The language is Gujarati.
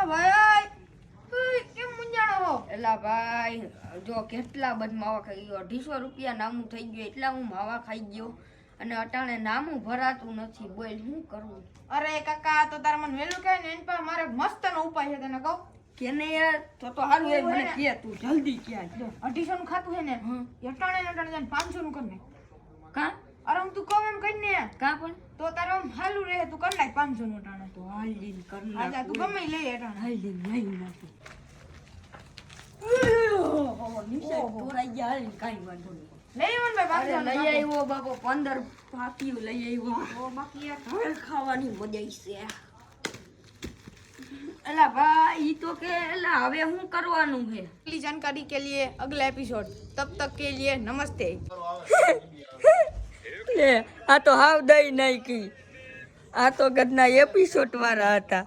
હા ભાઈ કેમ મુંજાણો હો? એલા ભાઈ જો કેટલા બધ માવા ખાઈ ગયો 250 રૂપિયા નામું થઈ ગયું એટલા હું માવા ખાઈ ગયો અને અટાણે નામું ભરાતું નથી બોલ શું કરવું? અરે કાકા તો તાર મને વેલું કહે ને એન પર મારે મસ્ત નો ઉપાય છે તને કહું કેને યાર તો હારું એ મને કે તું જલ્દી કે જો 250 નું ખાતું છે ને અટાણે જઈને 500 નું કર ને કા અરે હું તું કહું એમ કઈ ને કા પણ તો તારે આમ હાલું રહે તું કર નાખ 500 નું અટાણે તો હાલીન કર આજા નાખ તું ગમે ઈ લઈ અટાણે હાલીન લઈ નાખ નિશાળ તોરાઈ ગયા હાલીન કાઈ વાંધો નહીં લઈ આવન ભાઈ 500 અરે લઈ આવ્યો બાપો 15 પાકીઓ લઈ આવ્યો ઓ બાકી યાર હવે ખાવાની મજા છે એલા ભાઈ ઈ તો કે એલા હવે શું કરવાનું છે अगली जानकारी के लिए अगला एपिसोड तब तक के लिए नमस्ते લે આ તો હાવ દઈ નાખી આ તો ગદના એપિસોડ વાળા હતા